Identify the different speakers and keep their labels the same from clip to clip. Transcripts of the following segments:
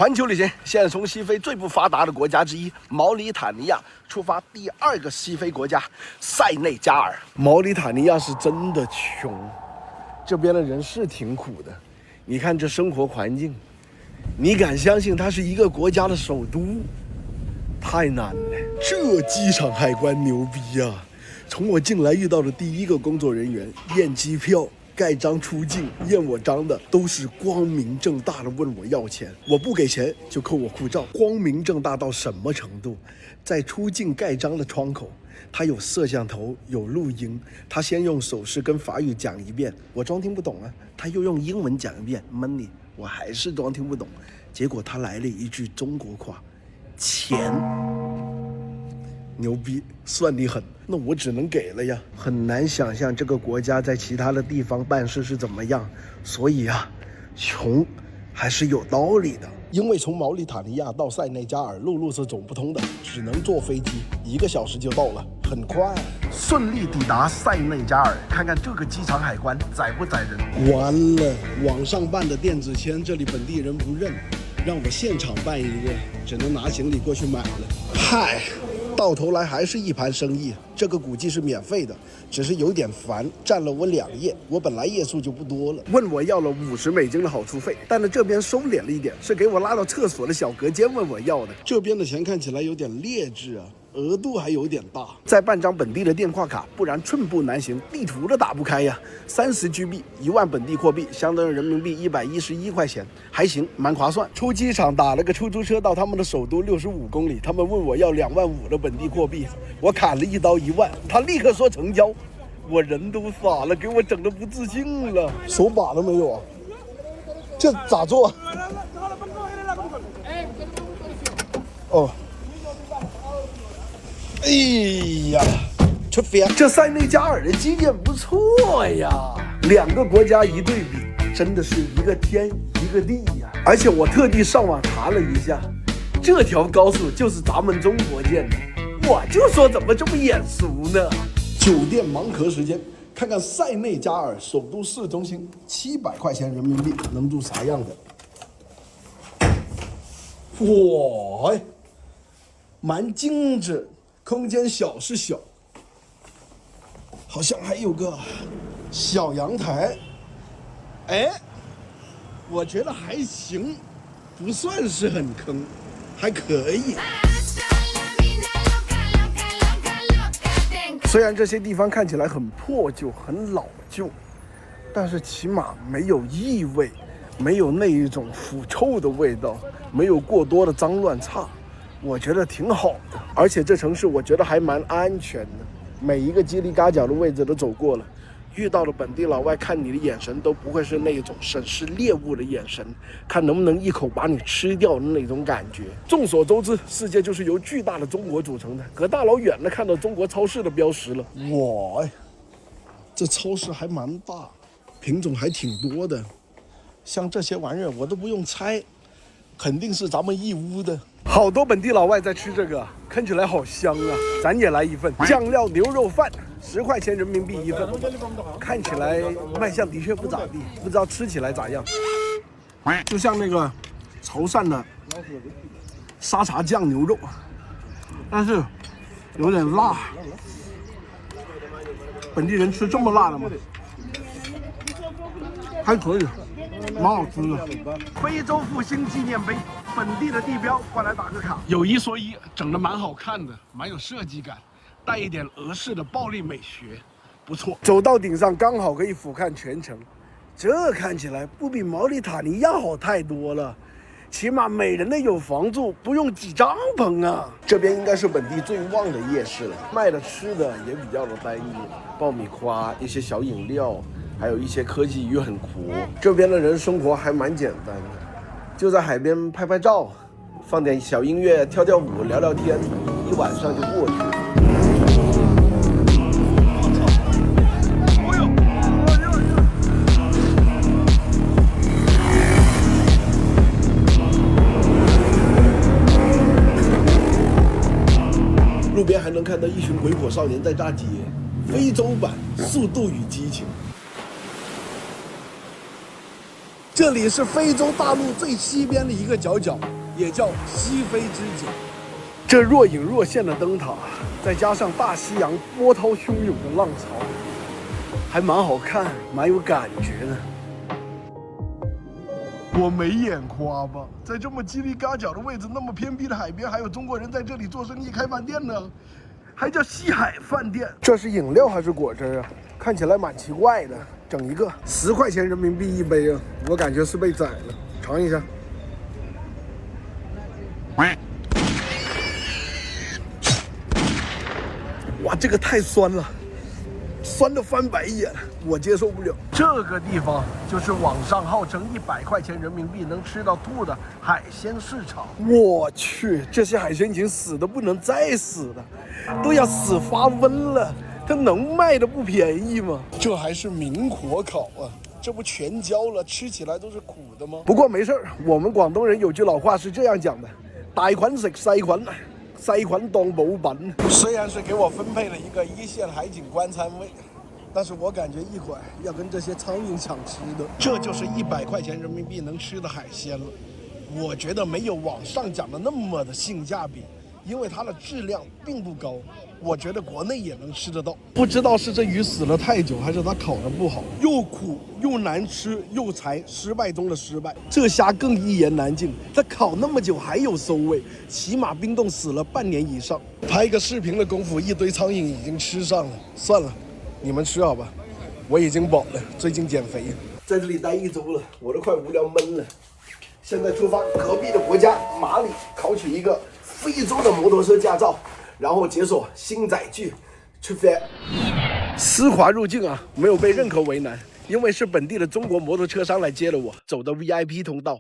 Speaker 1: 环球旅行现在从西非最不发达的国家之一毛里塔尼亚出发，第二个西非国家塞内加尔。毛里塔尼亚是真的穷，这边的人是挺苦的。你看这生活环境，你敢相信它是一个国家的首都？太难了。这机场海关牛逼啊！从我进来遇到的第一个工作人员验机票、盖章出境、验我章的都是光明正大的问我要钱，我不给钱就扣我护照。光明正大到什么程度？在出境盖章的窗口，他有摄像头，有录音，他先用手势跟法语讲一遍，我装听不懂啊，他又用英文讲一遍 money， 我还是装听不懂。结果他来了一句中国话，钱。牛逼，算你狠，那我只能给了呀。很难想象这个国家在其他的地方办事是怎么样，所以啊，穷还是有道理的。因为从毛里塔尼亚到塞内加尔陆路是走不通的，只能坐飞机，1个小时就到了，很快。顺利抵达塞内加尔，看看这个机场海关载不载人。完了，网上办的电子签，这里本地人不认，让我现场办一个，只能拿行李过去买了。嗨。到头来还是一盘生意，这个估计是免费的，只是有点烦，占了我2页，我本来页数就不多了。问我要了50美金的好处费，但是这边收敛了一点，是给我拉到厕所的小隔间问我要的。这边的钱看起来有点劣质啊，额度还有点大，再办张本地的电话卡，不然寸步难行，地图都打不开呀。30GB1万本地货币，相当于人民币111块钱，还行，蛮划算。出机场打了个出租车到他们的首都65公里，他们问我要2万5的本地货币，我砍了一刀1万，他立刻说成交，我人都傻了，给我整的不自信了。手把都没有啊，这咋做？哦。哎呀，出飞啊！这塞内加尔的基建不错呀，2个国家一对比，真的是一个天一个地呀。而且我特地上网查了一下，这条高速就是咱们中国建的，我就说怎么这么眼熟呢？酒店盲盒时间，看看塞内加尔首都市中心700块钱人民币能住啥样的？哇，蛮精致。空间小是小，好像还有个小阳台。哎，我觉得还行，不算是很坑，还可以。虽然这些地方看起来很破旧、很老旧，但是起码没有异味，没有那一种腐臭的味道，没有过多的脏乱差。我觉得挺好的，而且这城市我觉得还蛮安全的，每一个犄里旮角的位置都走过了，遇到了本地老外看你的眼神都不会是那种审视猎物的眼神，看能不能一口把你吃掉的那种感觉。众所周知，世界就是由巨大的中国组成的，隔大老远的看到中国超市的标识了。哇，这超市还蛮大，品种还挺多的，像这些玩意儿我都不用猜，肯定是咱们义乌的。好多本地老外在吃这个，看起来好香啊！咱也来一份酱料牛肉饭，10块钱人民币一份，看起来卖相的确不咋地，不知道吃起来咋样。就像那个潮汕的沙茶酱牛肉，但是有点辣。本地人吃这么辣的吗？还可以，蛮好吃的。非洲复兴纪念碑，本地的地标，过来打个卡。有一说一，整得蛮好看的，蛮有设计感，带一点俄式的暴力美学，不错。走到顶上刚好可以俯瞰全城，这看起来不比毛里塔尼亚好太多了。起码每人的有房住，不用挤帐篷啊。这边应该是本地最旺的夜市了，卖的吃的也比较的单一，爆米花、一些小饮料，还有一些科技鱼很苦。这边的人生活还蛮简单的，就在海边拍拍照，放点小音乐，跳跳舞，聊聊天，一晚上就过去了。路边还能看到一群鬼火少年在炸街，非洲版《速度与激情》。这里是非洲大陆最西边的一个角，也叫西非之角。这若隐若现的灯塔，再加上大西洋波涛汹涌的浪潮，还蛮好看，蛮有感觉的。我没眼花吧？在这么叽里嘎角的位置，那么偏僻的海边，还有中国人在这里做生意开饭店呢，还叫西海饭店。这是饮料还是果汁啊？看起来蛮奇怪的。整一个10块钱人民币一杯啊，我感觉是被宰了。尝一下。哇，这个太酸了，酸的翻白眼，我接受不了。这个地方就是网上号称100块钱人民币能吃到吐的海鲜市场。我去，这些海鲜已经死的不能再死了，都要死发瘟了，它能卖的不便宜吗？这还是明火烤啊，这不全焦了，吃起来都是苦的吗？不过没事儿，我们广东人有句老话是这样讲的：大菌食细菌。细菌当补品。虽然是给我分配了一个1线海景观餐位，但是我感觉一会儿要跟这些苍蝇抢吃的。这就是100块钱人民币能吃的海鲜了。我觉得没有网上讲的那么的性价比，因为它的质量并不高。我觉得国内也能吃得到。不知道是这鱼死了太久，还是它烤的不好，又苦又难吃又柴，失败中的失败。这虾更一言难尽，它烤那么久还有馊味，起码冰冻死了半年以上。拍个视频的功夫，一堆苍蝇已经吃上了。算了，你们吃好吧，我已经饱了。最近减肥，在这里待1周了，我都快无聊闷了。现在出发隔壁的国家马里，考取一个非洲的摩托车驾照。然后解锁新载具，出发。丝滑入境啊，没有被任何为难，因为是本地的中国摩托车商来接了我，走的 VIP 通道。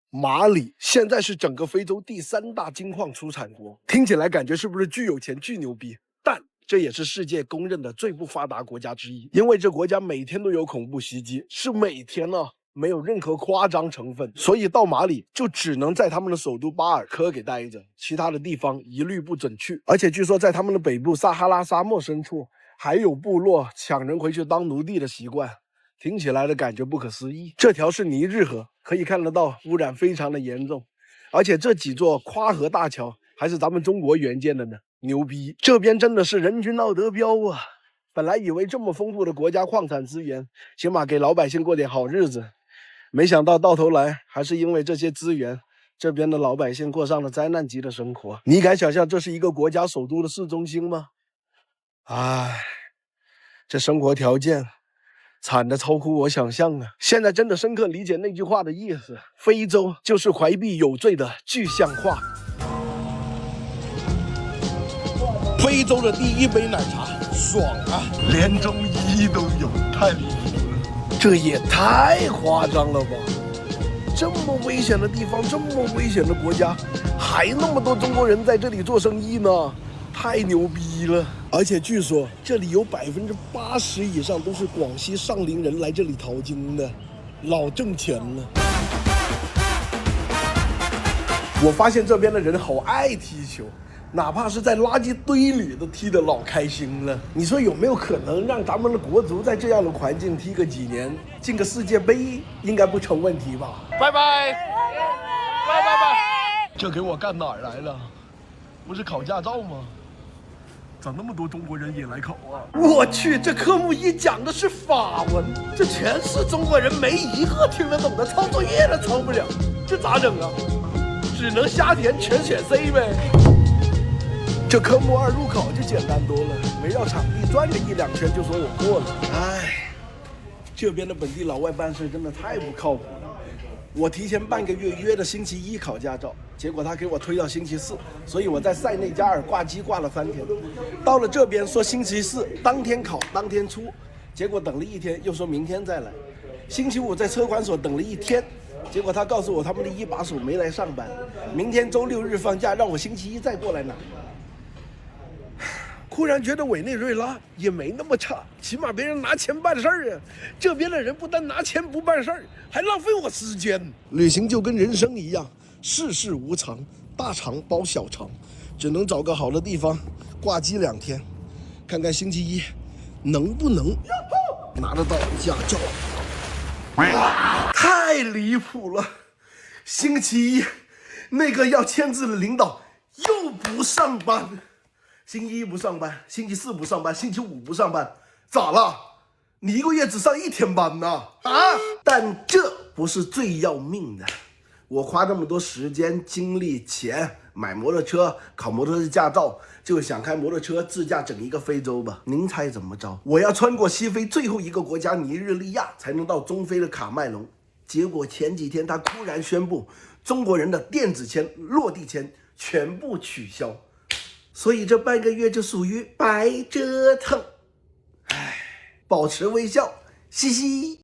Speaker 1: 马里现在是整个非洲第3大金矿出产国，听起来感觉是不是巨有钱、巨牛逼？但这也是世界公认的最不发达国家之一，因为这国家每天都有恐怖袭击，是每天啊。没有任何夸张成分，所以到马里就只能在他们的首都巴尔科给待着，其他的地方一律不准去。而且据说在他们的北部撒哈拉沙漠深处，还有部落抢人回去当奴隶的习惯，听起来的感觉不可思议。这条是尼日河，可以看得到污染非常的严重，而且这几座跨河大桥还是咱们中国援建的呢，牛逼！这边真的是人均奥德标啊！本来以为这么丰富的国家矿产资源，起码给老百姓过点好日子。没想到到头来还是因为这些资源，这边的老百姓过上了灾难级的生活。你敢想象这是一个国家首都的市中心吗？唉，这生活条件惨得超乎我想象啊！现在真的深刻理解那句话的意思，非洲就是怀璧有罪的具象化。非洲的第1杯奶茶，爽啊！连中医都有，太离谱。这也太夸张了吧！这么危险的地方，这么危险的国家，还那么多中国人在这里做生意呢，太牛逼了！而且据说这里有80%以上都是广西上林人来这里淘金的，老挣钱了。我发现这边的人好爱踢球。哪怕是在垃圾堆里都踢得老开心了，你说有没有可能让咱们的国足在这样的环境踢个几年，进个世界杯，应该不成问题吧？拜拜，拜拜拜！这给我干哪儿来了？不是考驾照吗？咋那么多中国人也来考啊？我去，这科目1讲的是法文，这全是中国人，没一个听得懂的，抄作业都抄不了，这咋整啊？只能瞎填，全选 C 呗。这科目2入考就简单多了，围绕场地转个1-2圈就说我过了。唉，这边的本地老外办事真的太不靠谱了。我提前半个月约的星期1考驾照，结果他给我推到星期4，所以我在塞内加尔挂机挂了3天。到了这边说星期4当天考当天出，结果等了1天又说明天再来。星期5在车管所等了1天，结果他告诉我他们的一把手没来上班，明天周6日放假，让我星期1再过来拿。忽然觉得委内瑞拉也没那么差，起码别人拿钱办事儿啊。这边的人不但拿钱不办事儿，还浪费我时间。旅行就跟人生一样，世事无常，大肠包小肠，只能找个好的地方挂机2天，看看星期1能不能拿得到驾照。太离谱了！星期一，那个要签字的领导又不上班，星期一不上班，星期四不上班，星期五不上班，咋了？你一个月只上1天班呢？啊！但这不是最要命的。我花这么多时间、精力、钱买摩托车、考摩托车驾照，就想开摩托车自驾整一个非洲吧。您猜怎么着？我要穿过西非最后一个国家尼日利亚，才能到中非的卡麦隆。结果前几天他突然宣布，中国人的电子签、落地签全部取消，所以这半个月就属于白折腾。唉，保持微笑，嘻嘻。